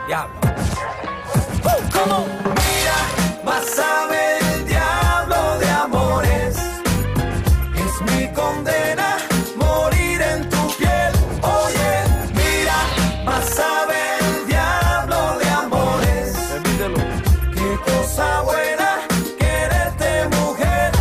Diablo. ¿Cómo? Mira, vas a ver el diablo de amores. Es mi condena morir en tu piel. Oye, mira, vas a ver el diablo de amores. Qué cosa buena quererte, mujer.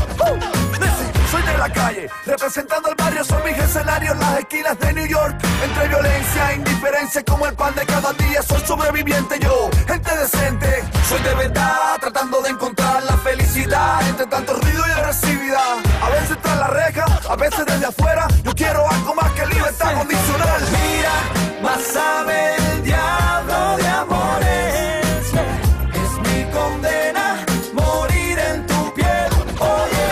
Soy de la calle, representando el barrio, son mis escenarios, las esquinas de New York. Entre violencia e indiferencia, como el pan de cada día, soy sobreviviente yo, gente decente. Soy de verdad, tratando de encontrar la felicidad entre tanto ruido y agresividad. A veces tras la reja, a veces desde afuera, yo quiero algo más que libertad condicional. Mira, vas a ver el diablo de amores. Es mi condena morir en tu piel. Oye.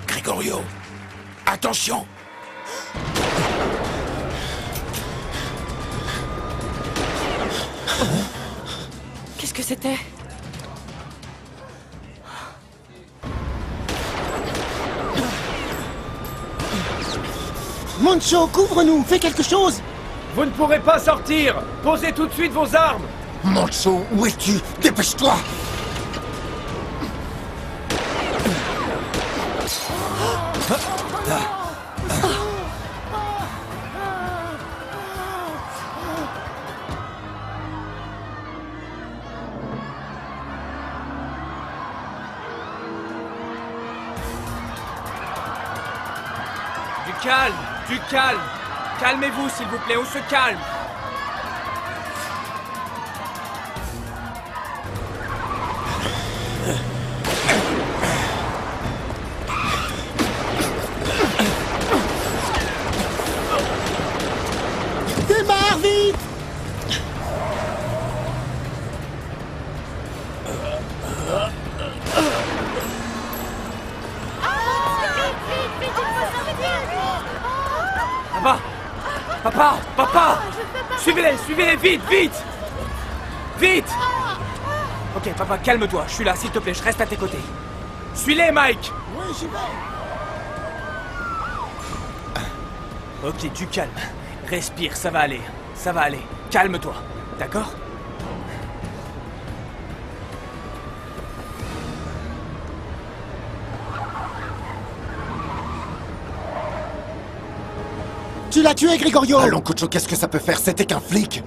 Gregorio, attention! Qu'est-ce que c'était? Moncho, couvre-nous, fais quelque chose! Vous ne pourrez pas sortir! Posez tout de suite vos armes! Moncho, où es-tu? Dépêche-toi! Du calme! Du calme! Calmez-vous, s'il vous plaît, on se calme! Démarre vite! Papa! Papa! Papa! Suivez-les, vite, vite! Vite! Ok, papa, calme-toi, je suis là, s'il te plaît, je reste à tes côtés. Suis-les, Mike! Oui, j'y vais! Ok, du calme. Respire, ça va aller. Ça va aller. Calme-toi, d'accord? Tu l'as tué, Gregorio! Allons, Cucho, qu'est-ce que ça peut faire? C'était qu'un flic!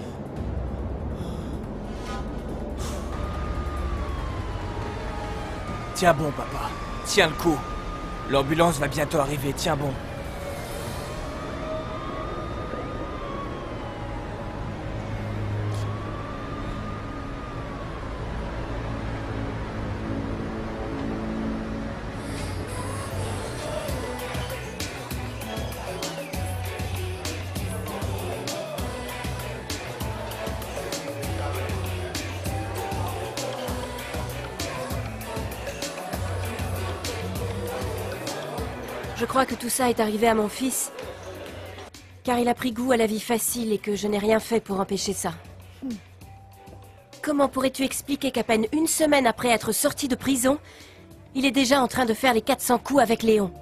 Tiens bon, papa. Tiens le coup. L'ambulance va bientôt arriver, tiens bon. Je crois que tout ça est arrivé à mon fils, car il a pris goût à la vie facile et que je n'ai rien fait pour empêcher ça. Comment pourrais-tu expliquer qu'à peine une semaine après être sorti de prison, il est déjà en train de faire les 400 coups avec Léon?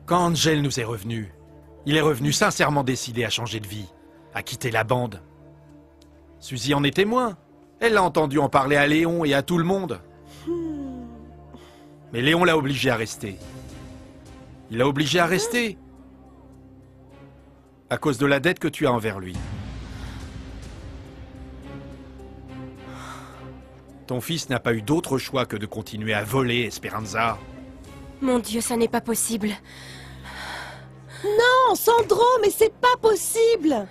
Quand Angel nous est revenu, il est revenu sincèrement décidé à changer de vie, à quitter la bande. Suzy en est témoin. Elle l'a entendu en parler à Léon et à tout le monde. Mais Léon l'a obligé à rester. Il l'a obligé à rester. À cause de la dette que tu as envers lui. Ton fils n'a pas eu d'autre choix que de continuer à voler, Esperanza. Mon Dieu, ça n'est pas possible. Non, Sandro, mais c'est pas possible!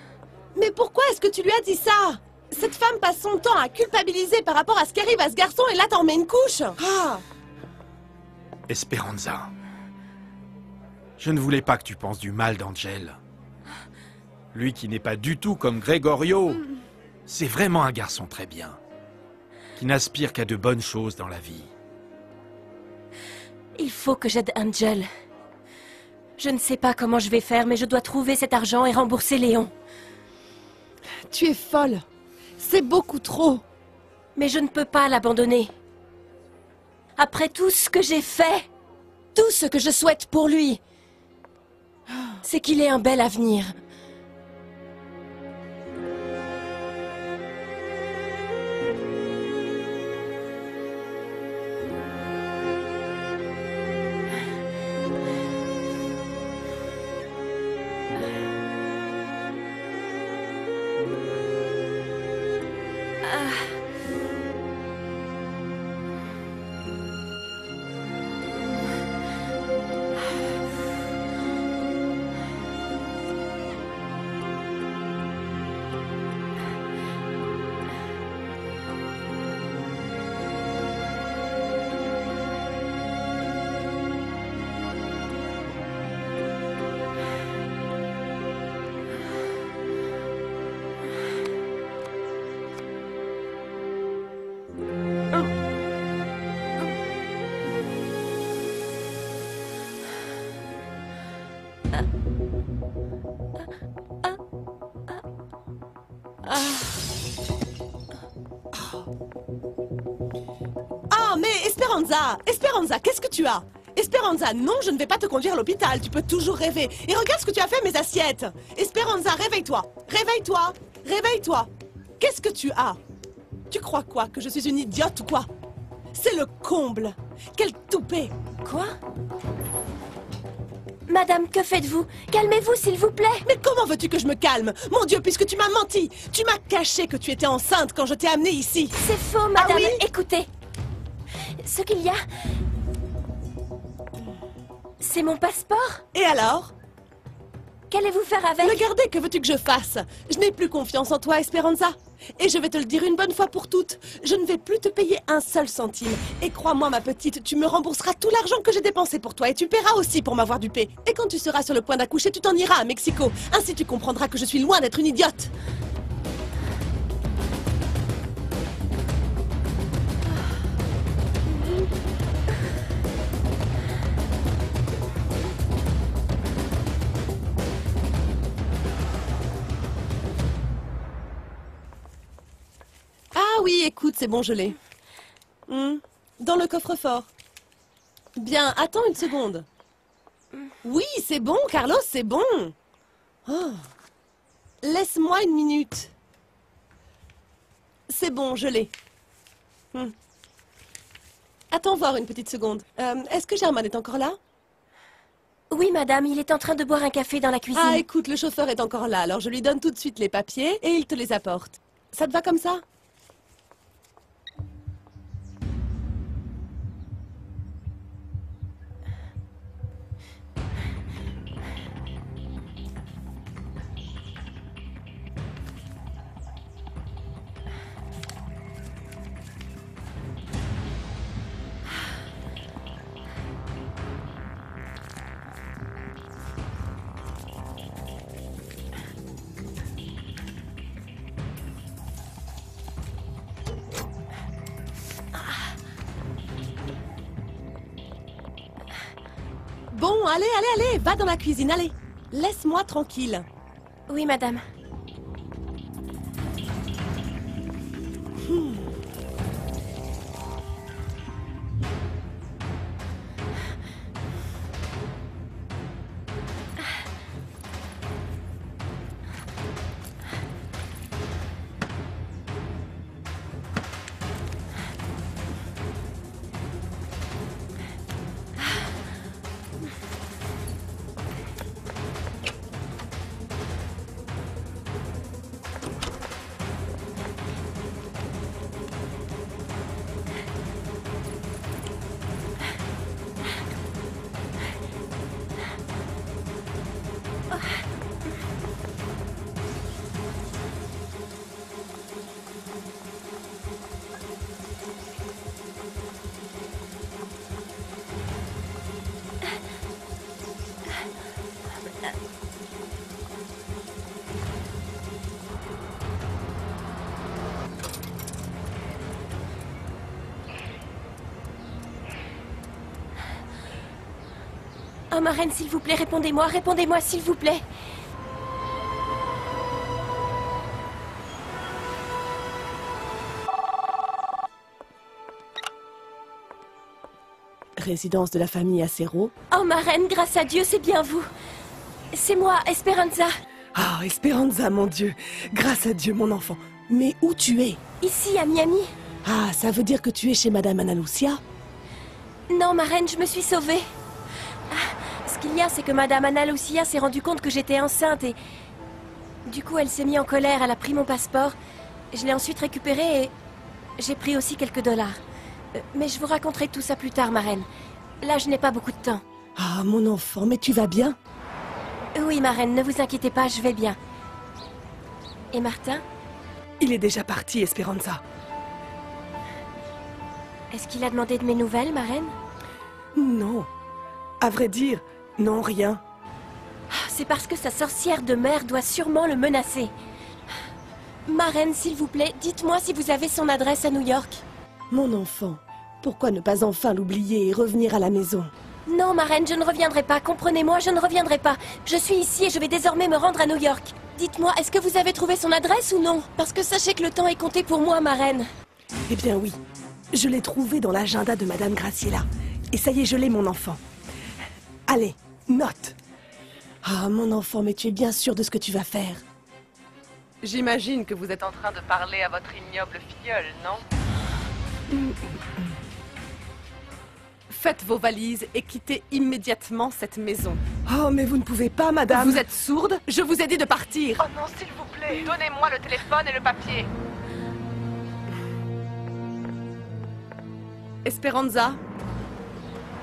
Mais pourquoi est-ce que tu lui as dit ça? Cette femme passe son temps à culpabiliser par rapport à ce qu'arrive à ce garçon et là t'en mets une couche! Ah! Esperanza. Je ne voulais pas que tu penses du mal d'Angel. Lui qui n'est pas du tout comme Gregorio, c'est vraiment un garçon très bien, qui n'aspire qu'à de bonnes choses dans la vie. Il faut que j'aide Angel. Je ne sais pas comment je vais faire, mais je dois trouver cet argent et rembourser Léon. Tu es folle. C'est beaucoup trop. Mais je ne peux pas l'abandonner. Après tout ce que j'ai fait, tout ce que je souhaite pour lui, c'est qu'il ait un bel avenir. Ah, mais Esperanza! Esperanza, qu'est-ce que tu as? Esperanza, non, je ne vais pas te conduire à l'hôpital, tu peux toujours rêver. Et regarde ce que tu as fait, mes assiettes! Esperanza, réveille-toi! Réveille-toi! Réveille-toi! Qu'est-ce que tu as? Tu crois quoi? Que je suis une idiote ou quoi? C'est le comble! Quel toupet! Quoi? Madame, que faites-vous? Calmez-vous, s'il vous plaît. Mais comment veux-tu que je me calme? Mon Dieu, puisque tu m'as menti! Tu m'as caché que tu étais enceinte quand je t'ai amenée ici! C'est faux, madame. Ah oui? Écoutez. Ce qu'il y a... c'est mon passeport. Et alors? Qu'allez-vous faire avec? Le garder, que veux-tu que je fasse? Je n'ai plus confiance en toi, Esperanza. Et je vais te le dire une bonne fois pour toutes. Je ne vais plus te payer un seul centime. Et crois-moi, ma petite, tu me rembourseras tout l'argent que j'ai dépensé pour toi. Et tu paieras aussi pour m'avoir dupé. Et quand tu seras sur le point d'accoucher, tu t'en iras à Mexico. Ainsi, tu comprendras que je suis loin d'être une idiote. Ah oui, écoute, c'est bon, je l'ai. Dans le coffre-fort. Bien, attends une seconde. Oui, c'est bon, Carlos, c'est bon. Oh. Laisse-moi une minute. C'est bon, je l'ai. Attends voir une petite seconde. Est-ce que Germain est encore là? Oui, madame, il est en train de boire un café dans la cuisine. Ah, écoute, le chauffeur est encore là, alors je lui donne tout de suite les papiers et il te les apporte. Ça te va comme ça? Bon, allez, va dans la cuisine, allez. Laisse-moi tranquille. Oui, madame. Oh, ma reine, s'il vous plaît, répondez-moi, s'il vous plaît. Résidence de la famille Acero. Oh, ma reine, grâce à Dieu, c'est bien vous. C'est moi, Esperanza. Ah, Esperanza, mon Dieu. Grâce à Dieu, mon enfant. Mais où tu es? Ici, à Miami. Ah, ça veut dire que tu es chez Madame Ana Lucia? Non, ma reine, je me suis sauvée. Ah, ce qu'il y a, c'est que Madame Ana Lucia s'est rendue compte que j'étais enceinte et... Du coup, elle s'est mise en colère, elle a pris mon passeport. Je l'ai ensuite récupéré et... J'ai pris aussi quelques dollars. Mais je vous raconterai tout ça plus tard, ma reine. Là, je n'ai pas beaucoup de temps. Ah, mon enfant, mais tu vas bien? Oui, ma reine, ne vous inquiétez pas, je vais bien. Et Martin? Il est déjà parti, Esperanza. Est-ce qu'il a demandé de mes nouvelles, ma reine? Non. À vrai dire, non, rien. C'est parce que sa sorcière de mère doit sûrement le menacer. Ma reine, s'il vous plaît, dites-moi si vous avez son adresse à New York. Mon enfant, pourquoi ne pas enfin l'oublier et revenir à la maison? Non, ma reine, je ne reviendrai pas. Comprenez-moi, je ne reviendrai pas. Je suis ici et je vais désormais me rendre à New York. Dites-moi, est-ce que vous avez trouvé son adresse ou non? Parce que sachez que le temps est compté pour moi, ma reine. Eh bien oui. Je l'ai trouvé dans l'agenda de Madame Graciela. Et ça y est, je l'ai, mon enfant. Allez, note. Ah, mon enfant, mais tu es bien sûr de ce que tu vas faire. J'imagine que vous êtes en train de parler à votre ignoble filleule, non? Faites vos valises et quittez immédiatement cette maison. Oh, mais vous ne pouvez pas, madame. Vous êtes sourde? Je vous ai dit de partir. Oh non, s'il vous plaît. Donnez-moi le téléphone et le papier. Esperanza,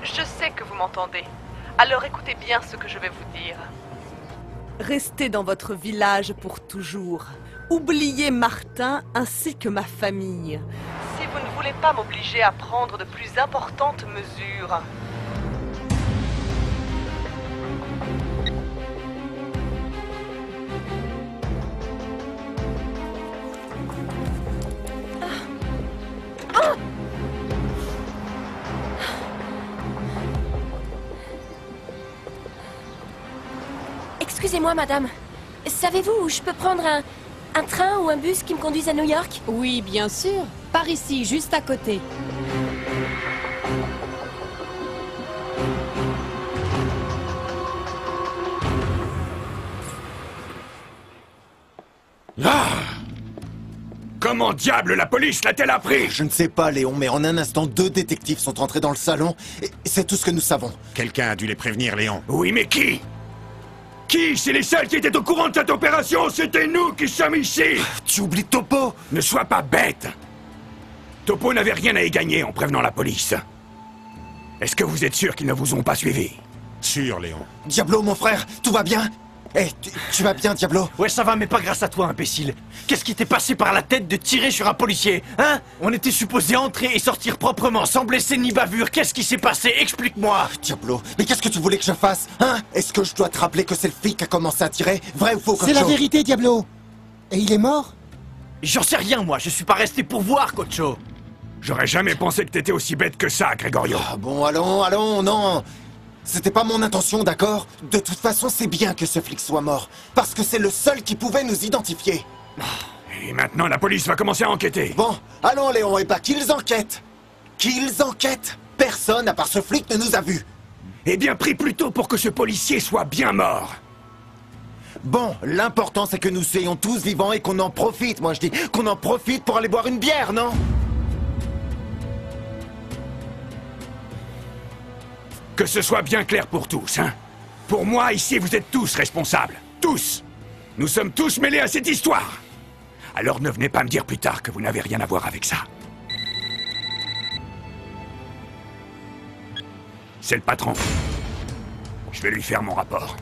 je sais que vous m'entendez. Alors écoutez bien ce que je vais vous dire. Restez dans votre village pour toujours. Oubliez Martin ainsi que ma famille. Si vous ne voulez pas m'obliger à prendre de plus importantes mesures. Excusez-moi, madame. Savez-vous où je peux prendre un train ou un bus qui me conduise à New York? Oui, bien sûr. Par ici, juste à côté. Ah! Comment diable la police l'a-t-elle appris? Je ne sais pas, Léon, mais en un instant, 2 détectives sont entrés dans le salon, et c'est tout ce que nous savons. Quelqu'un a dû les prévenir, Léon. Oui, mais qui? Qui? C'est les seuls qui étaient au courant de cette opération. C'était nous qui sommes ici. Tu oublies Topo? Ne sois pas bête. Topo n'avait rien à y gagner en prévenant la police. Est-ce que vous êtes sûr qu'ils ne vous ont pas suivi? Sûr, Léon. Diablo, mon frère, tout va bien? Eh, tu vas bien, Diablo? Ouais, ça va, mais pas grâce à toi, imbécile. Qu'est-ce qui t'est passé par la tête de tirer sur un policier, hein? On était supposé entrer et sortir proprement, sans blesser ni bavure. Qu'est-ce qui s'est passé? Explique-moi. Diablo, mais qu'est-ce que tu voulais que je fasse, hein? Est-ce que je dois te rappeler que c'est le flic qui a commencé à tirer? Vrai ou faux, Cocho? C'est la vérité, Diablo. Et il est mort? J'en sais rien, moi. Je suis pas resté pour voir, Cocho. J'aurais jamais pensé que t'étais aussi bête que ça, Gregorio. Ah bon, allons, non. C'était pas mon intention, d'accord? De toute façon, c'est bien que ce flic soit mort, parce que c'est le seul qui pouvait nous identifier. Et maintenant, la police va commencer à enquêter. Bon, allons, Léon, et bah qu'ils enquêtent. Qu'ils enquêtent. Personne, à part ce flic, ne nous a vus. Eh bien, prie plutôt pour que ce policier soit bien mort. Bon, l'important, c'est que nous soyons tous vivants et qu'on en profite. Moi, je dis qu'on en profite pour aller boire une bière, non? Que ce soit bien clair pour tous, hein. Pour moi, ici, vous êtes tous responsables. Tous. Nous sommes tous mêlés à cette histoire. Alors ne venez pas me dire plus tard que vous n'avez rien à voir avec ça. C'est le patron. Je vais lui faire mon rapport.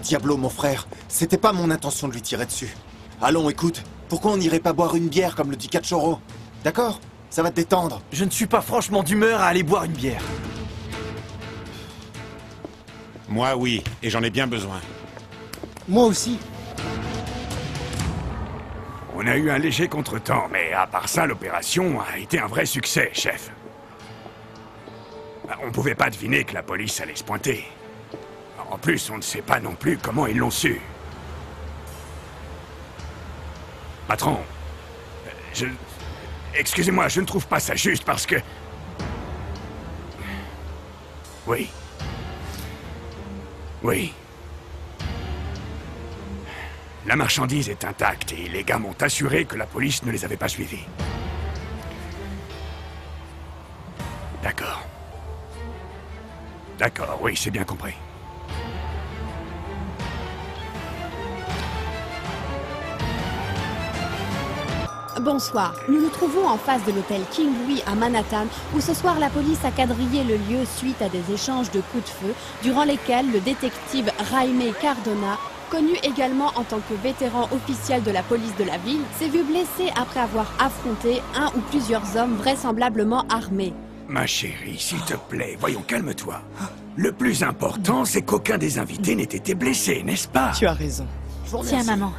Diablo, mon frère, c'était pas mon intention de lui tirer dessus. Allons, écoute, pourquoi on n'irait pas boire une bière comme le dit Cachorro? D'accord? Ça va te détendre. Je ne suis pas franchement d'humeur à aller boire une bière. Moi, oui, et j'en ai bien besoin. Moi aussi. On a eu un léger contretemps, mais à part ça, l'opération a été un vrai succès, chef. On pouvait pas deviner que la police allait se pointer. En plus, on ne sait pas non plus comment ils l'ont su. Patron, excusez-moi, je ne trouve pas ça juste parce que... Oui. Oui. La marchandise est intacte et les gars m'ont assuré que la police ne les avait pas suivis. D'accord. D'accord, oui, c'est bien compris. Bonsoir, nous nous trouvons en face de l'hôtel King Louis à Manhattan, où ce soir la police a quadrillé le lieu suite à des échanges de coups de feu, durant lesquels le détective Jaime Cardona, connu également en tant que vétéran officiel de la police de la ville, s'est vu blessé après avoir affronté un ou plusieurs hommes vraisemblablement armés. Ma chérie, s'il te plaît, voyons, calme-toi. Le plus important, c'est qu'aucun des invités n'ait été blessé, n'est-ce pas? Tu as raison. Tiens, maman.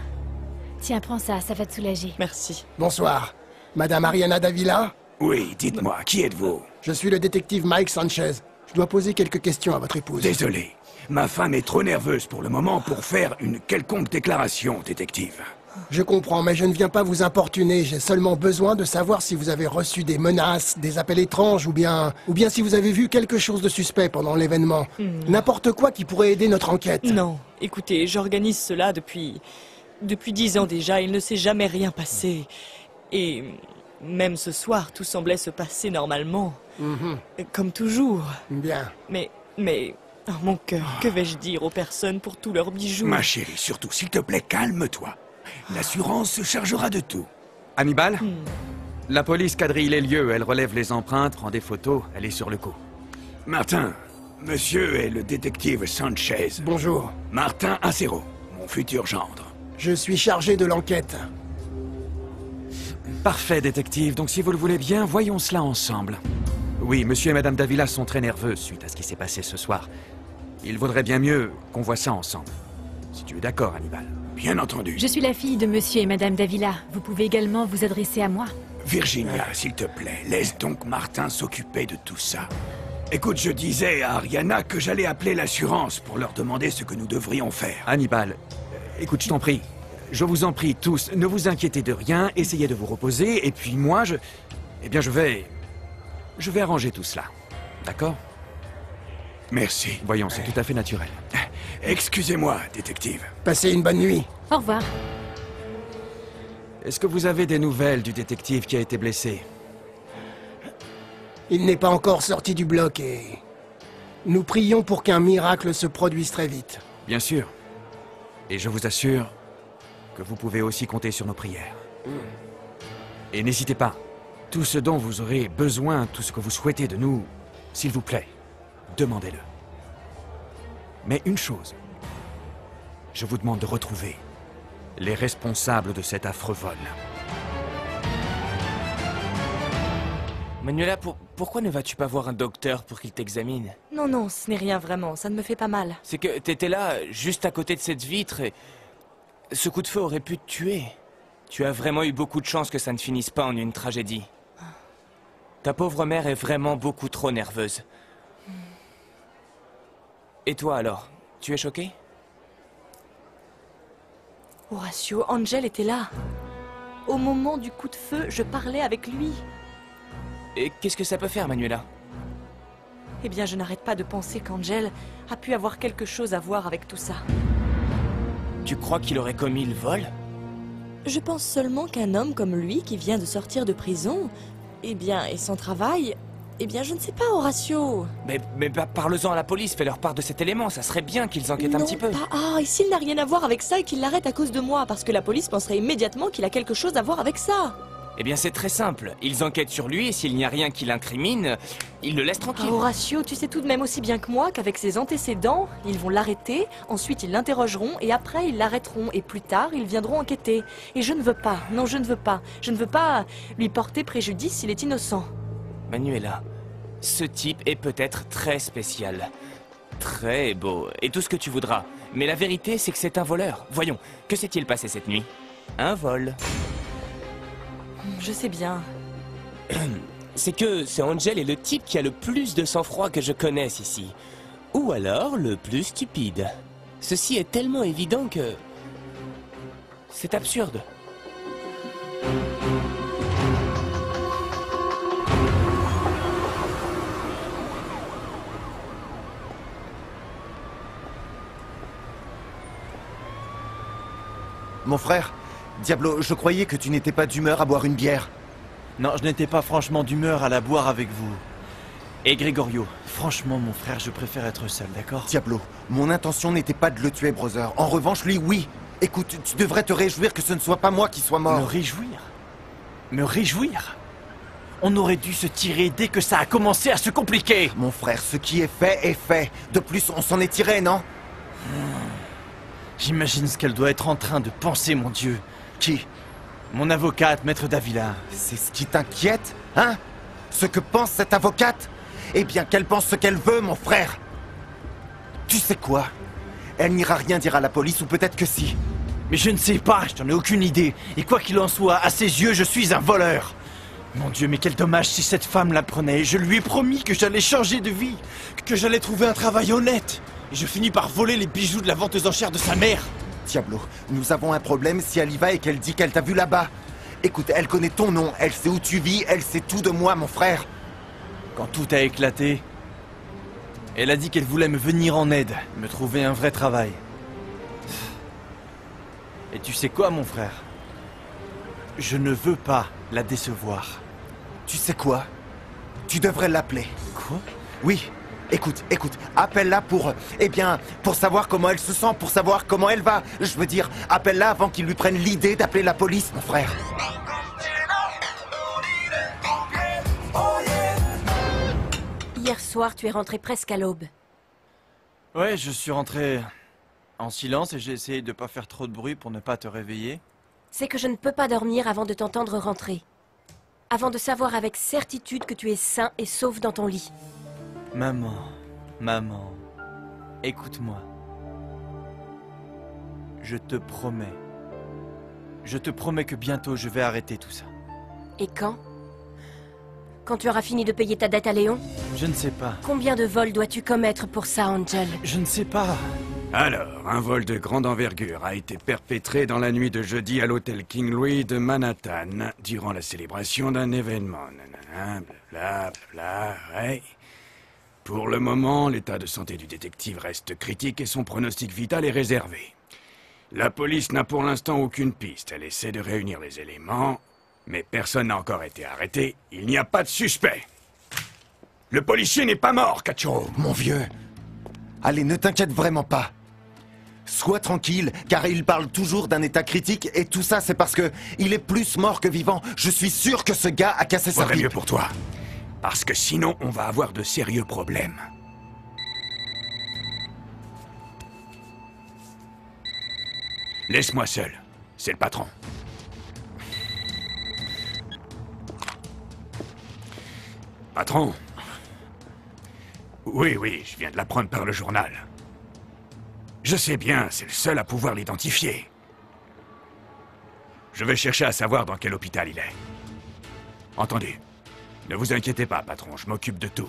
Tiens, prends ça, ça va te soulager. Merci. Bonsoir. Madame Ariana Davila? Oui, dites-moi, qui êtes-vous? Je suis le détective Mike Sanchez. Je dois poser quelques questions à votre épouse. Désolé. Ma femme est trop nerveuse pour le moment pour faire une quelconque déclaration, détective. Je comprends, mais je ne viens pas vous importuner. J'ai seulement besoin de savoir si vous avez reçu des menaces, des appels étranges, ou bien si vous avez vu quelque chose de suspect pendant l'événement. N'importe quoi qui pourrait aider notre enquête. Non, écoutez, j'organise cela depuis 10 ans déjà. Il ne s'est jamais rien passé. Et même ce soir, tout semblait se passer normalement. Comme toujours. Bien. Mais... oh, mon cœur, que vais-je dire aux personnes pour tous leurs bijoux? Ma chérie, surtout, s'il te plaît, calme-toi. L'assurance se chargera de tout. Hannibal, la police quadrille les lieux, elle relève les empreintes, prend des photos, elle est sur le coup. Martin, monsieur est le détective Sanchez. Bonjour. Martin Acero, mon futur gendre. Je suis chargé de l'enquête. Parfait, détective, donc si vous le voulez bien, voyons cela ensemble. Oui, monsieur et madame Davila sont très nerveux suite à ce qui s'est passé ce soir. Il vaudrait bien mieux qu'on voit ça ensemble. Si tu es d'accord, Hannibal. Bien entendu. Je suis la fille de monsieur et madame Davila. Vous pouvez également vous adresser à moi. Virginia, s'il te plaît, laisse donc Martin s'occuper de tout ça. Écoute, je disais à Ariana que j'allais appeler l'assurance pour leur demander ce que nous devrions faire. Hannibal, écoute, je t'en prie. Je vous en prie tous, ne vous inquiétez de rien, essayez de vous reposer, et puis moi, je vais arranger tout cela. D'accord? Merci. Voyons, c'est tout à fait naturel. Excusez-moi, détective. Passez une bonne nuit. Au revoir. Est-ce que vous avez des nouvelles du détective qui a été blessé? Il n'est pas encore sorti du bloc et... nous prions pour qu'un miracle se produise très vite. Bien sûr. Et je vous assure que vous pouvez aussi compter sur nos prières. Et n'hésitez pas. Tout ce dont vous aurez besoin, tout ce que vous souhaitez de nous, s'il vous plaît, demandez-le. Mais une chose, je vous demande de retrouver les responsables de cet affreux vol. Manuela, pourquoi ne vas-tu pas voir un docteur pour qu'il t'examine? Non, ce n'est rien vraiment, ça ne me fait pas mal. C'est que t'étais là, juste à côté de cette vitre, et ce coup de feu aurait pu te tuer. Tu as vraiment eu beaucoup de chance que ça ne finisse pas en une tragédie. Ta pauvre mère est vraiment beaucoup trop nerveuse. Et toi alors, tu es choqué? Horatio, Angel était là. Au moment du coup de feu, je parlais avec lui. Et qu'est-ce que ça peut faire, Manuela? Eh bien, je n'arrête pas de penser qu'Angel a pu avoir quelque chose à voir avec tout ça. Tu crois qu'il aurait commis le vol? Je pense seulement qu'un homme comme lui, qui vient de sortir de prison, eh bien, et sans travail... Eh bien, je ne sais pas, Horatio. Mais parle-en à la police, fais leur part de cet élément, ça serait bien qu'ils enquêtent un petit peu. Et s'il n'a rien à voir avec ça et qu'il l'arrête à cause de moi, parce que la police penserait immédiatement qu'il a quelque chose à voir avec ça. Eh bien, c'est très simple. Ils enquêtent sur lui et s'il n'y a rien qui l'incrimine, ils le laissent tranquille. Horatio, tu sais tout de même aussi bien que moi qu'avec ses antécédents, ils vont l'arrêter, ensuite ils l'interrogeront et après ils l'arrêteront et plus tard ils viendront enquêter. Et je ne veux pas, non je ne veux pas. Je ne veux pas lui porter préjudice s'il est innocent. Manuela, ce type est peut-être très spécial, très beau, et tout ce que tu voudras. Mais la vérité, c'est que c'est un voleur. Voyons, que s'est-il passé cette nuit? Un vol. Je sais bien. c'est que ce Angel est le type qui a le plus de sang-froid que je connaisse ici. Ou alors le plus stupide. Ceci est tellement évident que... c'est absurde. Mon frère, Diablo, je croyais que tu n'étais pas d'humeur à boire une bière. Non, je n'étais pas franchement d'humeur à la boire avec vous. Et Gregorio, franchement, mon frère, je préfère être seul, d'accord? Diablo, mon intention n'était pas de le tuer, brother. En revanche, lui, oui. Écoute, tu devrais te réjouir que ce ne soit pas moi qui sois mort. Me réjouir? Me réjouir? On aurait dû se tirer dès que ça a commencé à se compliquer. Mon frère, ce qui est fait est fait. De plus, on s'en est tiré, non? J'imagine ce qu'elle doit être en train de penser, mon Dieu. Qui? Mon avocate, Maître Davila. C'est ce qui t'inquiète, hein? Ce que pense cette avocate? Eh bien, qu'elle pense ce qu'elle veut, mon frère. Tu sais quoi? Elle n'ira rien dire à la police, ou peut-être que si. Mais je ne sais pas, je n'en ai aucune idée. Et quoi qu'il en soit, à ses yeux, je suis un voleur. Mon Dieu, mais quel dommage si cette femme l'apprenait. Je lui ai promis que j'allais changer de vie, que j'allais trouver un travail honnête. Et je finis par voler les bijoux de la vente aux enchères de sa mère. Diablo, nous avons un problème si elle y va et qu'elle dit qu'elle t'a vu là-bas. Écoute, elle connaît ton nom, elle sait où tu vis, elle sait tout de moi, mon frère. Quand tout a éclaté, elle a dit qu'elle voulait me venir en aide, me trouver un vrai travail. Et tu sais quoi, mon frère? Je ne veux pas la décevoir. Tu sais quoi? Tu devrais l'appeler. Quoi? Oui. Écoute, appelle-la pour... Eh bien, pour savoir comment elle se sent, pour savoir comment elle va. Je veux dire, appelle-la avant qu'il lui prenne l'idée d'appeler la police, mon frère. Hier soir, tu es rentré presque à l'aube. Ouais, je suis rentré en silence et j'ai essayé de pas faire trop de bruit pour ne pas te réveiller. C'est que je ne peux pas dormir avant de t'entendre rentrer. Avant de savoir avec certitude que tu es sain et sauf dans ton lit. Maman, écoute-moi. Je te promets que bientôt je vais arrêter tout ça. Et quand? Quand tu auras fini de payer ta dette à Léon? Je ne sais pas. Combien de vols dois-tu commettre pour ça, Angel? Je ne sais pas. Alors, un vol de grande envergure a été perpétré dans la nuit de jeudi à l'hôtel King Louis de Manhattan, durant la célébration d'un événement. Nanana, blablabla, ouais. Pour le moment, l'état de santé du détective reste critique et son pronostic vital est réservé. La police n'a pour l'instant aucune piste. Elle essaie de réunir les éléments, mais personne n'a encore été arrêté. Il n'y a pas de suspect. Le policier n'est pas mort, Cachorro. Mon vieux. Allez, ne t'inquiète vraiment pas. Sois tranquille, car il parle toujours d'un état critique, et tout ça, c'est parce que il est plus mort que vivant. Je suis sûr que ce gars a cassé sa Faudrait pipe. mieux pour toi. Parce que sinon, on va avoir de sérieux problèmes. Laisse-moi seul. C'est le patron. Patron. Oui, je viens de l'apprendre par le journal. Je sais bien, c'est le seul à pouvoir l'identifier. Je vais chercher à savoir dans quel hôpital il est. Entendu. Ne vous inquiétez pas, patron, je m'occupe de tout.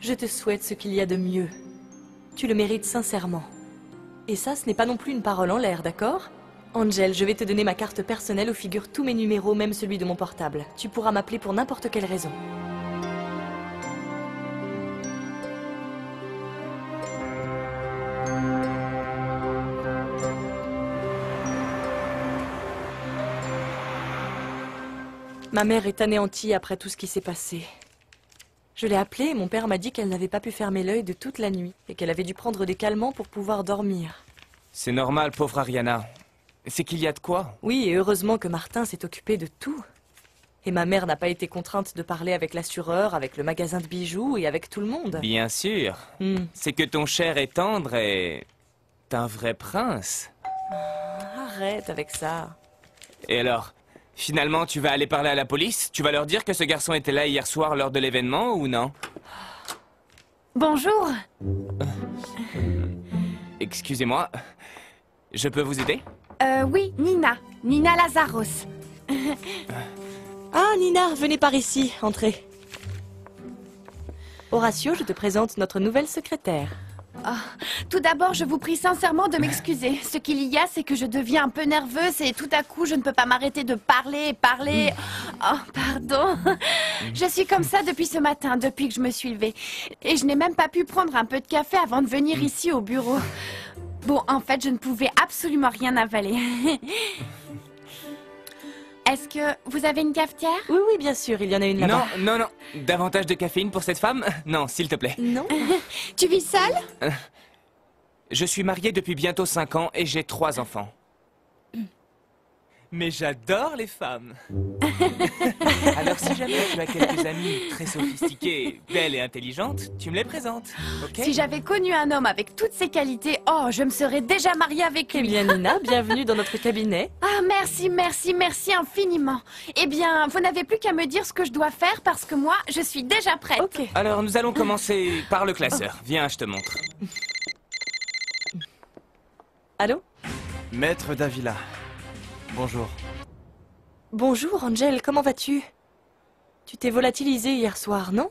Je te souhaite ce qu'il y a de mieux. Tu le mérites sincèrement. Et ça, ce n'est pas non plus une parole en l'air, d'accord? Angel, je vais te donner ma carte personnelle où figurent tous mes numéros, même celui de mon portable. Tu pourras m'appeler pour n'importe quelle raison. Ma mère est anéantie après tout ce qui s'est passé. Je l'ai appelée et mon père m'a dit qu'elle n'avait pas pu fermer l'œil de toute la nuit et qu'elle avait dû prendre des calmants pour pouvoir dormir. C'est normal, pauvre Ariana. C'est qu'il y a de quoi? Oui, et heureusement que Martin s'est occupé de tout. Et ma mère n'a pas été contrainte de parler avec l'assureur, avec le magasin de bijoux et avec tout le monde. Bien sûr. C'est que ton cher et tendre est un vrai prince. Arrête avec ça. Et alors, finalement, tu vas aller parler à la police? Tu vas leur dire que ce garçon était là hier soir lors de l'événement ou non? Bonjour. Excusez-moi, je peux vous aider? Oui, Nina Lazaros. Ah, Nina, venez par ici, entrez. Horatio, je te présente notre nouvelle secrétaire. Tout d'abord, je vous prie sincèrement de m'excuser. Ce qu'il y a, c'est que je deviens un peu nerveuse et tout à coup, je ne peux pas m'arrêter de parler. Oh, pardon. Je suis comme ça depuis ce matin, depuis que je me suis levée. Et je n'ai même pas pu prendre un peu de café avant de venir ici au bureau. Bon, en fait, je ne pouvais absolument rien avaler. Est-ce que vous avez une cafetière? Oui, bien sûr, il y en a une là-bas. Non. Davantage de caféine pour cette femme? Non, s'il te plaît. Non. Tu vis seule? Je suis marié depuis bientôt 5 ans et j'ai 3 enfants. Mais j'adore les femmes. Alors si jamais tu as quelques amies très sophistiquées, belles et intelligentes, tu me les présentes, ok? Si j'avais connu un homme avec toutes ces qualités, oh, je me serais déjà mariée avec lui. Eh bien, Nina, bienvenue dans notre cabinet. Ah, merci infiniment. Eh bien, vous n'avez plus qu'à me dire ce que je dois faire parce que moi, je suis déjà prête. Ok. Alors, nous allons commencer par le classeur. Viens, je te montre. Allô? Maître Davila. Bonjour. Bonjour, Angel, comment vas-tu? Tu t'es volatilisé hier soir, non?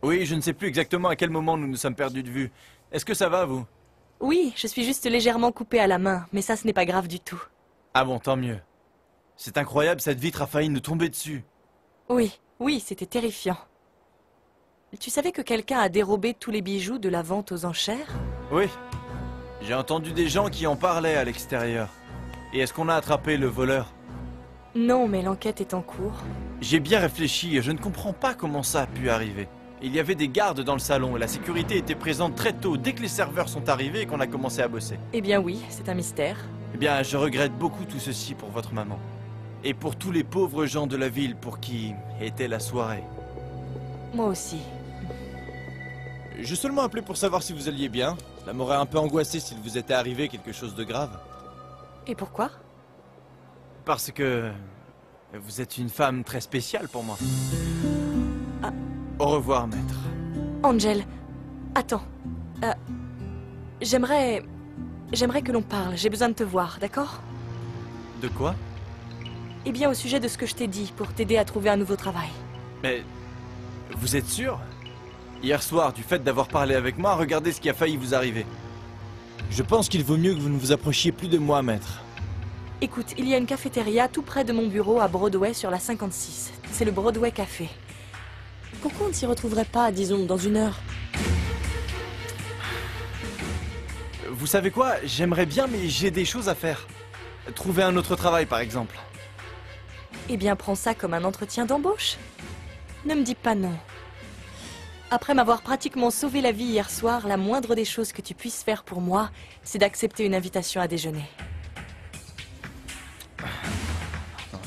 Oui, je ne sais plus exactement à quel moment nous nous sommes perdus de vue. Est-ce que ça va, vous? Oui, je suis juste légèrement coupée à la main, mais ça, ce n'est pas grave du tout. Ah bon, tant mieux. C'est incroyable, cette vitre a failli nous tomber dessus. Oui, c'était terrifiant. Tu savais que quelqu'un a dérobé tous les bijoux de la vente aux enchères? Oui. J'ai entendu des gens qui en parlaient à l'extérieur. Et est-ce qu'on a attrapé le voleur? Non, mais l'enquête est en cours. J'ai bien réfléchi et je ne comprends pas comment ça a pu arriver. Il y avait des gardes dans le salon et la sécurité était présente très tôt, dès que les serveurs sont arrivés et qu'on a commencé à bosser. Eh bien oui, c'est un mystère. Eh bien, je regrette beaucoup tout ceci pour votre maman. Et pour tous les pauvres gens de la ville pour qui était la soirée. Moi aussi. J'ai seulement appelé pour savoir si vous alliez bien. Cela m'aurait un peu angoissé s'il vous était arrivé quelque chose de grave. Et pourquoi? Parce que vous êtes une femme très spéciale pour moi. Au revoir, maître. Angel, attends. J'aimerais que l'on parle. J'ai besoin de te voir, d'accord? De quoi? Eh bien, au sujet de ce que je t'ai dit, pour t'aider à trouver un nouveau travail. Mais vous êtes sûr? Hier soir, du fait d'avoir parlé avec moi, regardez ce qui a failli vous arriver. Je pense qu'il vaut mieux que vous ne vous approchiez plus de moi, maître. Écoute, il y a une cafétéria tout près de mon bureau à Broadway sur la 56. C'est le Broadway Café. Pourquoi on ne s'y retrouverait pas, disons, dans 1 heure? Vous savez quoi? J'aimerais bien, mais j'ai des choses à faire. Trouver un autre travail, par exemple. Eh bien, prends ça comme un entretien d'embauche. Ne me dis pas non. Après m'avoir pratiquement sauvé la vie hier soir, la moindre des choses que tu puisses faire pour moi, c'est d'accepter une invitation à déjeuner. Non.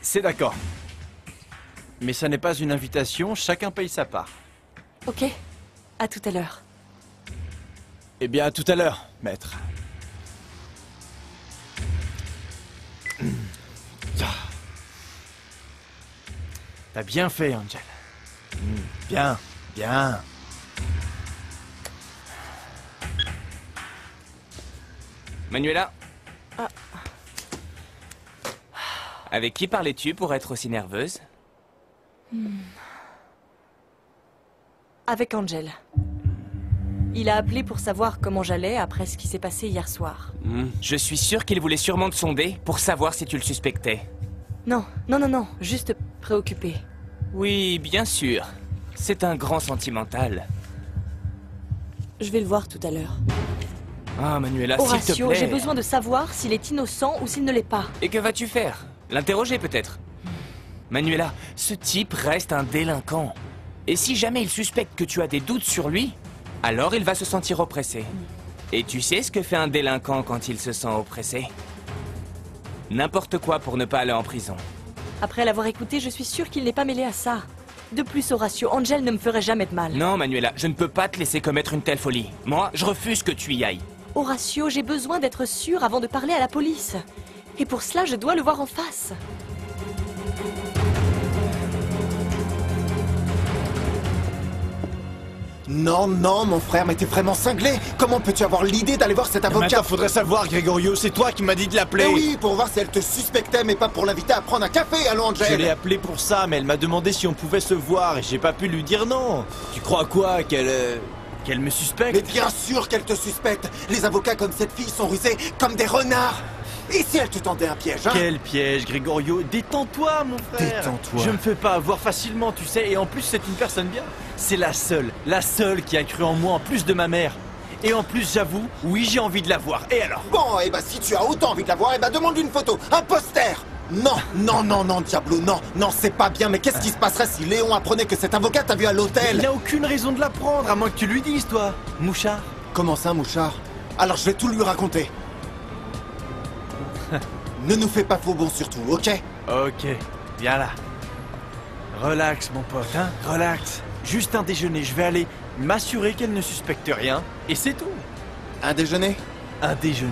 C'est d'accord. Mais ça n'est pas une invitation, chacun paye sa part. Ok, à tout à l'heure. Eh bien, à tout à l'heure, maître. T'as bien fait, Angel. Bien. Manuela? Avec qui parlais-tu pour être aussi nerveuse? Avec Angel. Il a appelé pour savoir comment j'allais après ce qui s'est passé hier soir. Je suis sûr qu'il voulait sûrement te sonder pour savoir si tu le suspectais. Non, juste préoccupé. Oui, bien sûr. C'est un grand sentimental. Je vais le voir tout à l'heure. Ah, Manuela, s'il te Horatio, plaît. j'ai besoin de savoir s'il est innocent ou s'il ne l'est pas. Et que vas-tu faire? L'interroger peut-être? Manuela, ce type reste un délinquant. Et si jamais il suspecte que tu as des doutes sur lui, alors il va se sentir oppressé. Et tu sais ce que fait un délinquant quand il se sent oppressé? N'importe quoi pour ne pas aller en prison. Après l'avoir écouté, je suis sûre qu'il n'est pas mêlé à ça. De plus, Horatio, Angel ne me ferait jamais de mal. Non, Manuela, je ne peux pas te laisser commettre une telle folie. Moi, je refuse que tu y ailles. Horatio, j'ai besoin d'être sûre avant de parler à la police. Et pour cela, je dois le voir en face. Non, non, mon frère, mais t'es vraiment cinglé. Comment peux-tu avoir l'idée d'aller voir cet avocat? Maintenant, faudrait savoir, Gregorio, c'est toi qui m'as dit de l'appeler. Eh oui, pour voir si elle te suspectait, mais pas pour l'inviter à prendre un café, allons, Angel. Je l'ai appelée pour ça, mais elle m'a demandé si on pouvait se voir et j'ai pas pu lui dire non. Tu crois quoi, qu'elle me suspecte? Mais bien sûr qu'elle te suspecte. Les avocats comme cette fille sont rusés comme des renards. Et si elle te tendait un piège, hein? Quel piège, Gregorio? Détends-toi, mon frère. Détends-toi. Je me fais pas avoir facilement, tu sais, et en plus, c'est une personne bien. C'est la seule qui a cru en moi en plus de ma mère. Et en plus, j'avoue, oui, j'ai envie de la voir. Et alors? Bon, et bah si tu as autant envie de la voir, et bah demande une photo, un poster. Non, non, non, non, Diablo, non, non, c'est pas bien. Mais qu'est-ce qui se passerait si Léon apprenait que cet avocat t'a vu à l'hôtel? Il n'a aucune raison de la prendre, à moins que tu lui dises, toi, mouchard. Comment ça, mouchard? Alors je vais tout lui raconter. Ne nous fais pas faux bon surtout, ok? Ok, viens là. Relax, mon pote, hein, relax. Juste un déjeuner, je vais aller m'assurer qu'elle ne suspecte rien, et c'est tout. Un déjeuner? Un déjeuner.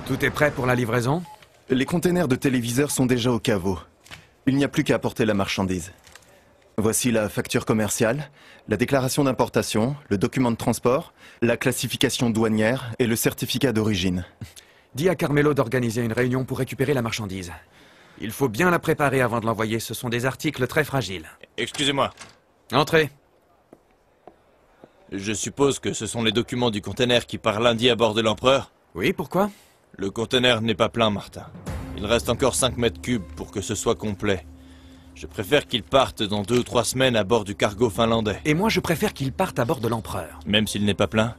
Tout est prêt pour la livraison? Les containers de téléviseurs sont déjà au caveau. Il n'y a plus qu'à apporter la marchandise. Voici la facture commerciale, la déclaration d'importation, le document de transport, la classification douanière et le certificat d'origine. Dis à Carmelo d'organiser une réunion pour récupérer la marchandise. Il faut bien la préparer avant de l'envoyer, ce sont des articles très fragiles. Excusez-moi. Entrez. Je suppose que ce sont les documents du conteneur qui part lundi à bord de l'Empereur? Oui, pourquoi? Le conteneur n'est pas plein, Martin. Il reste encore 5 mètres cubes pour que ce soit complet. Je préfère qu'il parte dans 2 ou 3 semaines à bord du cargo finlandais. Et moi, je préfère qu'il parte à bord de l'Empereur. Même s'il n'est pas plein?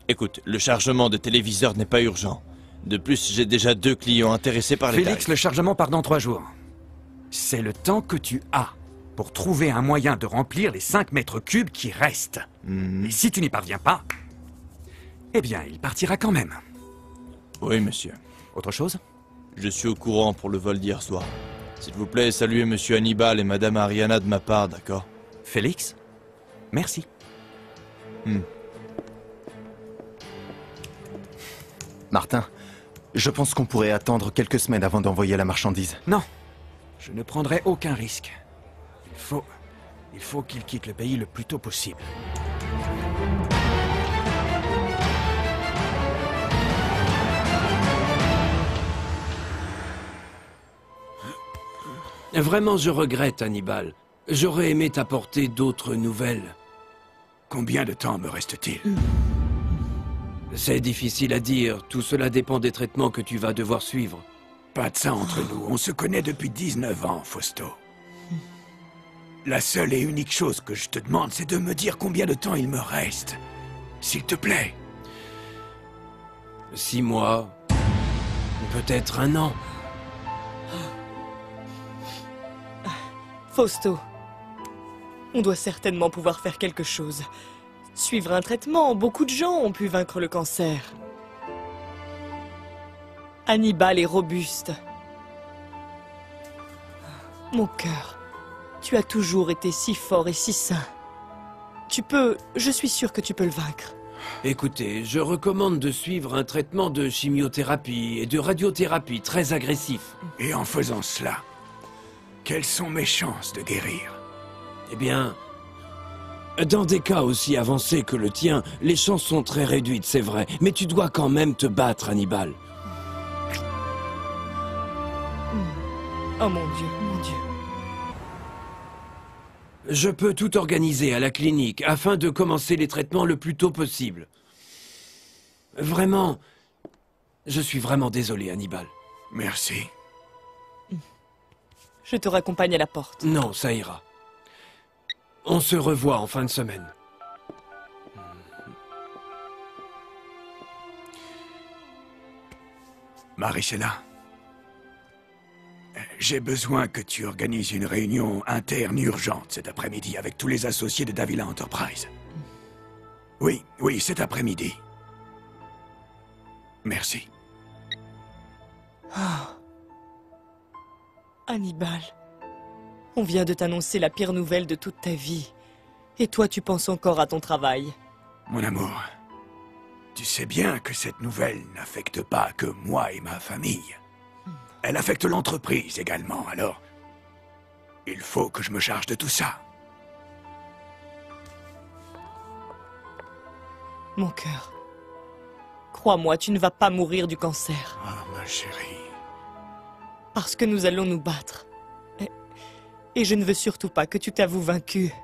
Écoute, le chargement des téléviseurs n'est pas urgent. De plus, j'ai déjà 2 clients intéressés par les Félix, le chargement part dans 3 jours. C'est le temps que tu as pour trouver un moyen de remplir les 5 mètres cubes qui restent. Et si tu n'y parviens pas, eh bien, il partira quand même. Oui, monsieur. Autre chose? Je suis au courant pour le vol d'hier soir. S'il vous plaît, saluez monsieur Hannibal et madame Ariana de ma part, d'accord? Félix? Merci. Martin, je pense qu'on pourrait attendre quelques semaines avant d'envoyer la marchandise. Non, je ne prendrai aucun risque. Il faut qu'il quitte le pays le plus tôt possible. Vraiment, je regrette, Hannibal. J'aurais aimé t'apporter d'autres nouvelles. Combien de temps me reste-t-il? C'est difficile à dire. Tout cela dépend des traitements que tu vas devoir suivre. Pas de ça entre nous. On se connaît depuis 19 ans, Fausto. La seule et unique chose que je te demande, c'est de me dire combien de temps il me reste. S'il te plaît. 6 mois. Peut-être 1 an. Fausto, on doit certainement pouvoir faire quelque chose. Suivre un traitement, beaucoup de gens ont pu vaincre le cancer. Hannibal est robuste. Mon cœur, tu as toujours été si fort et si sain. Je suis sûr que tu peux le vaincre. Écoutez, je recommande de suivre un traitement de chimiothérapie et de radiothérapie très agressif. Et en faisant cela, quelles sont mes chances de guérir? Eh bien, dans des cas aussi avancés que le tien, les chances sont très réduites, c'est vrai. Mais tu dois quand même te battre, Hannibal. Oh mon Dieu, mon Dieu. Je peux tout organiser à la clinique afin de commencer les traitements le plus tôt possible. Vraiment, je suis vraiment désolé, Hannibal. Merci. Je te raccompagne à la porte. Non, ça ira. On se revoit en fin de semaine. Maricela, j'ai besoin que tu organises une réunion interne urgente cet après-midi avec tous les associés de Davila Enterprise. Oui, oui, cet après-midi. Merci. Ah. Hannibal, on vient de t'annoncer la pire nouvelle de toute ta vie. Et toi, tu penses encore à ton travail. Mon amour, tu sais bien que cette nouvelle n'affecte pas que moi et ma famille. Elle affecte l'entreprise également, alors il faut que je me charge de tout ça. Mon cœur, crois-moi, tu ne vas pas mourir du cancer. Ah, ma chérie. Parce que nous allons nous battre. Et je ne veux surtout pas que tu t'avoues vaincu.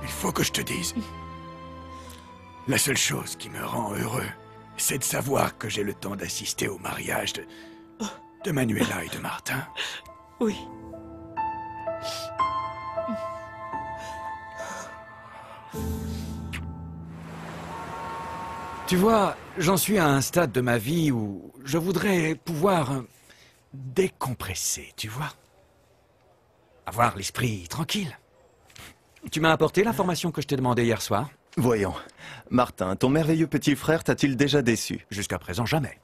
Il faut que je te dise. La seule chose qui me rend heureux, c'est de savoir que j'ai le temps d'assister au mariage de Manuela et de Martin. Oui. Tu vois, j'en suis à un stade de ma vie où je voudrais pouvoir décompresser, tu vois. Avoir l'esprit tranquille. Tu m'as apporté l'information que je t'ai demandé hier soir? Voyons. Martin, ton merveilleux petit frère t'a-t-il déjà déçu? Jusqu'à présent, jamais.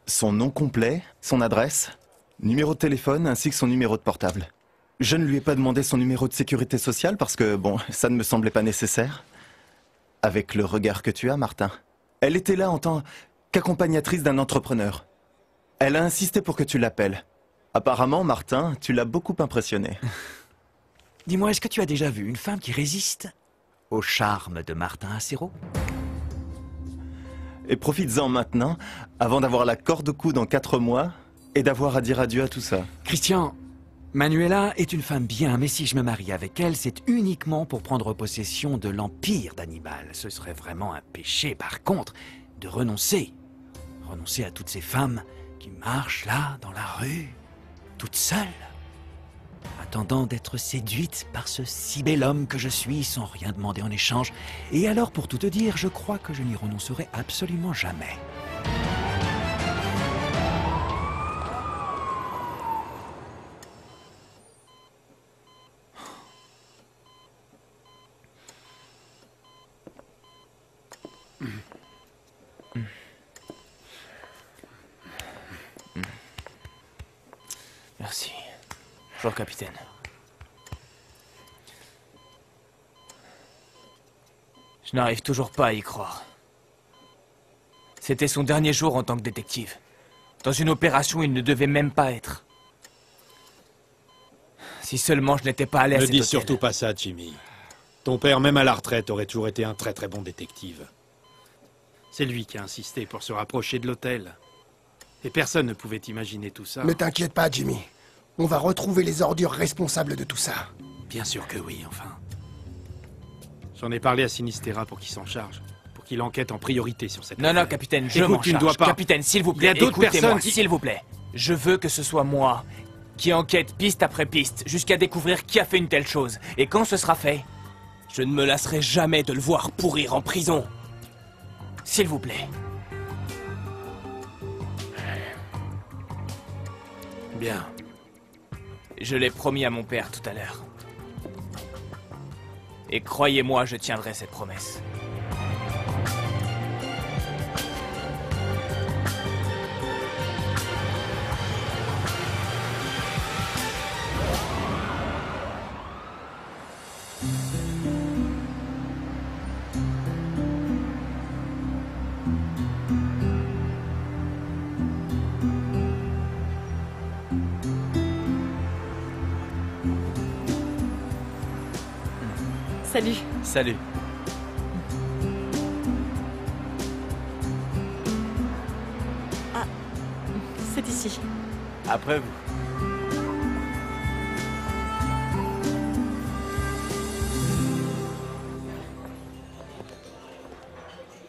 Son nom complet, son adresse, numéro de téléphone ainsi que son numéro de portable. Je ne lui ai pas demandé son numéro de sécurité sociale parce que, bon, ça ne me semblait pas nécessaire. Avec le regard que tu as, Martin. Elle était là en tant qu'accompagnatrice d'un entrepreneur. Elle a insisté pour que tu l'appelles. Apparemment, Martin, tu l'as beaucoup impressionné. Dis-moi, est-ce que tu as déjà vu une femme qui résiste au charme de Martin Acero? Et profites-en maintenant, avant d'avoir la corde au cou dans 4 mois, et d'avoir à dire adieu à tout ça. Christian, Manuela est une femme bien, mais si je me marie avec elle, c'est uniquement pour prendre possession de l'empire d'Hannibal. Ce serait vraiment un péché, par contre, de renoncer. Renoncer à toutes ces femmes qui marchent là, dans la rue, toutes seules, attendant d'être séduites par ce si bel homme que je suis, sans rien demander en échange. Et alors, pour tout te dire, je crois que je n'y renoncerai absolument jamais. Merci. Bonjour, capitaine. Je n'arrive toujours pas à y croire. C'était son dernier jour en tant que détective. Dans une opération où il ne devait même pas être. Si seulement je n'étais pas allé à cet Ne dis hôtel. surtout pas ça, Jimmy. Ton père, même à la retraite, aurait toujours été un très très bon détective. C'est lui qui a insisté pour se rapprocher de l'hôtel. Et personne ne pouvait imaginer tout ça. Ne t'inquiète pas, Jimmy. On va retrouver les ordures responsables de tout ça. Bien sûr que oui, enfin. J'en ai parlé à Sinistera pour qu'il s'en charge. Pour qu'il enquête en priorité sur cette affaire. Non, capitaine, je Écoute, m'en tu ne charge. dois pas. Capitaine, s'il vous plaît, Il y a d'autres écoutez-moi, personnes qui... s'il vous plaît. Je veux que ce soit moi qui enquête piste après piste, jusqu'à découvrir qui a fait une telle chose. Et quand ce sera fait, je ne me lasserai jamais de le voir pourrir en prison. S'il vous plaît. Bien. Je l'ai promis à mon père tout à l'heure. Et croyez-moi, je tiendrai cette promesse. Salut. Salut. Ah, c'est ici. Après vous.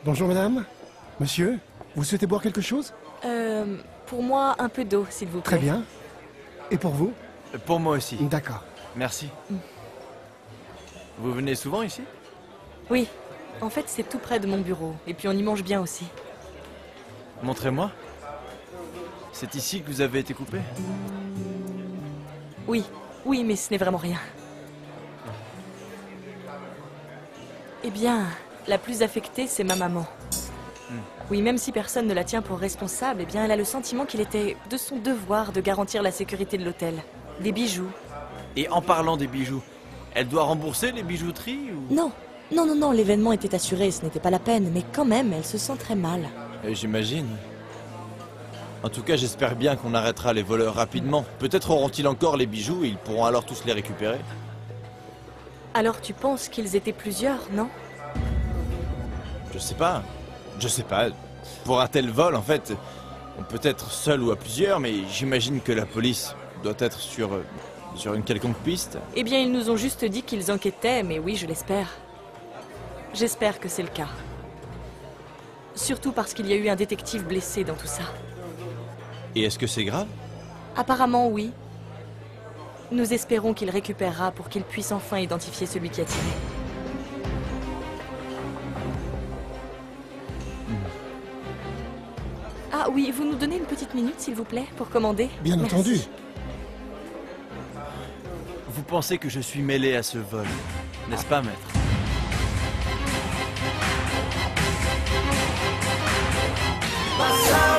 Bonjour madame. Monsieur, vous souhaitez boire quelque chose? Pour moi, un peu d'eau, s'il vous plaît. Très bien. Et pour vous? Pour moi aussi. D'accord. Merci. Vous venez souvent ici? Oui. En fait, c'est tout près de mon bureau. Et puis on y mange bien aussi. Montrez-moi. C'est ici que vous avez été coupé? Oui, oui, mais ce n'est vraiment rien. Eh bien, la plus affectée, c'est ma maman. Oui, même si personne ne la tient pour responsable, eh bien, elle a le sentiment qu'il était de son devoir de garantir la sécurité de l'hôtel. Des bijoux. Et en parlant des bijoux, elle doit rembourser les bijouteries ou... Non, non, non, non, l'événement était assuré, ce n'était pas la peine, mais quand même, elle se sent très mal. J'imagine. En tout cas, j'espère bien qu'on arrêtera les voleurs rapidement. Peut-être auront-ils encore les bijoux et ils pourront alors tous les récupérer. Alors tu penses qu'ils étaient plusieurs, non? Je sais pas. Je sais pas. Pour un tel vol, en fait, on peut être seul ou à plusieurs, mais j'imagine que la police doit être sur une quelconque piste. Eh bien, ils nous ont juste dit qu'ils enquêtaient, mais oui, je l'espère. J'espère que c'est le cas. Surtout parce qu'il y a eu un détective blessé dans tout ça. Et est-ce que c'est grave? Apparemment, oui. Nous espérons qu'il récupérera pour qu'il puisse enfin identifier celui qui a tiré. Ah oui, vous nous donnez une petite minute, s'il vous plaît, pour commander? Bien Merci. entendu. Vous pensez que je suis mêlé à ce vol, n'est-ce pas, maître? Pasa